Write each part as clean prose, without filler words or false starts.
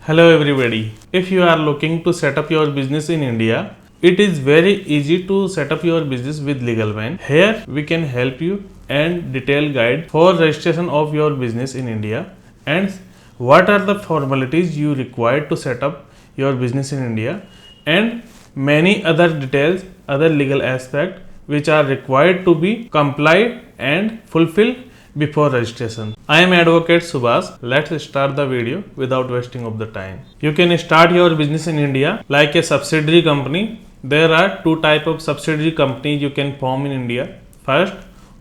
Hello everybody. If you are looking to set up your business in India, it is very easy to set up your business with Legalman. Here we can help you and detailed guide for registration of your business in India and what are the formalities you require to set up your business in India and many other details, other legal aspects which are required to be complied and fulfilled before registration. I am Advocate Subhash. Let's start the video without wasting of the time. You can start your business in India like a subsidiary company. There are two types of subsidiary companies you can form in India. First,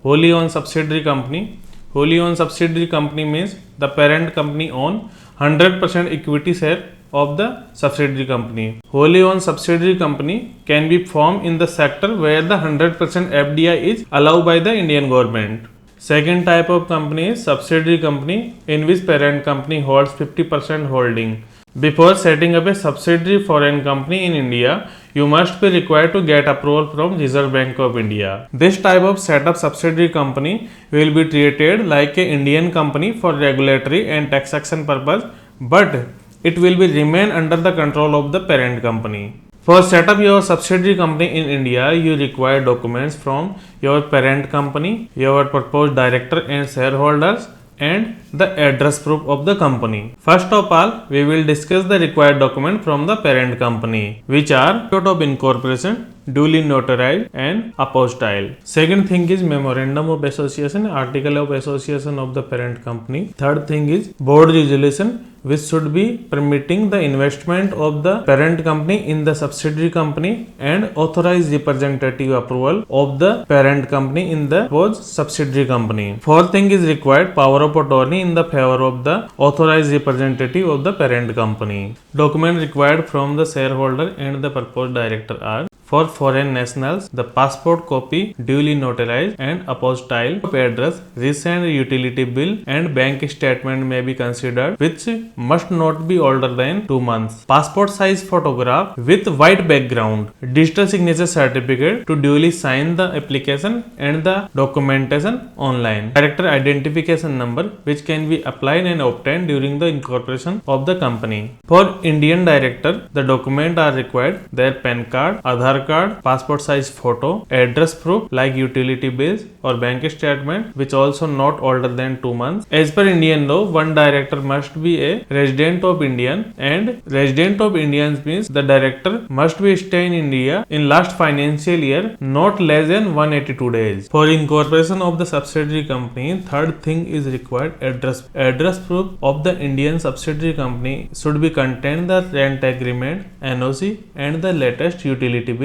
wholly owned subsidiary company. Wholly owned subsidiary company means the parent company own 100% equity share of the subsidiary company. Wholly owned subsidiary company can be formed in the sector where the 100% FDI is allowed by the Indian government. Second type of company is subsidiary company in which parent company holds 50% holding. Before setting up a subsidiary foreign company in India, you must be required to get approval from Reserve Bank of India. This type of setup subsidiary company will be treated like an Indian company for regulatory and taxation purpose, but it will be remain under the control of the parent company. For set up your subsidiary company in India, you require documents from your parent company, your proposed director and shareholders, and the address proof of the company. First of all, we will discuss the required document from the parent company, which are certificate of incorporation, duly notarized and apostille. Second thing is memorandum of association, article of association of the parent company. Third thing is board resolution, which should be permitting the investment of the parent company in the subsidiary company and authorized representative approval of the parent company in the proposed subsidiary company. Fourth thing is required power of attorney in the favor of the authorized representative of the parent company. Document required from the shareholder and the proposed director are: for foreign nationals, the passport copy duly notarized and apostille of address, recent utility bill and bank statement may be considered, which must not be older than 2 months. Passport size photograph with white background. Digital signature certificate to duly sign the application and the documentation online. Director identification number which can be applied and obtained during the incorporation of the company. For Indian director, the documents are required: their PAN card, Aadhaar card, passport size photo, address proof like utility bills or bank statement which also not older than 2 months. As per Indian law, one director must be a resident of Indian, and resident of Indians means the director must be stay in India in last financial year not less than 182 days. For incorporation of the subsidiary company, third thing is required address proof of the Indian subsidiary company should be contain the rent agreement, NOC and the latest utility bill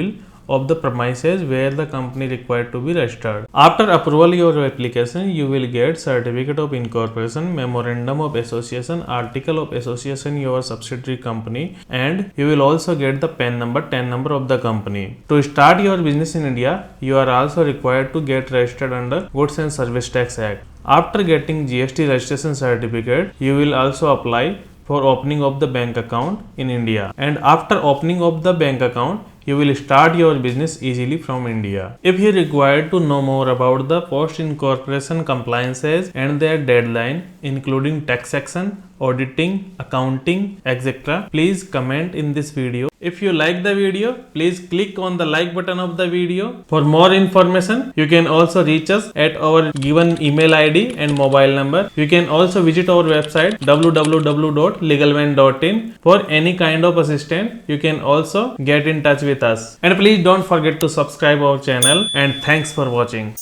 of the premises where the company required to be registered. After approval your application, you will get certificate of incorporation, memorandum of association, article of association your subsidiary company, and you will also get the PAN number, TAN number of the company. To start your business in India, you are also required to get registered under Goods and Service Tax Act. After getting GST registration certificate, you will also apply for opening of the bank account in India, and after opening of the bank account, you will start your business easily from India. If you require to know more about the post-incorporation compliances and their deadline, including taxation, auditing, accounting, etc., please comment in this video. If you like the video, please click on the like button of the video. For more information, you can also reach us at our given email ID and mobile number. You can also visit our website www.legalman.in. For any kind of assistance, you can also get in touch with us. And please don't forget to subscribe our channel, and thanks for watching.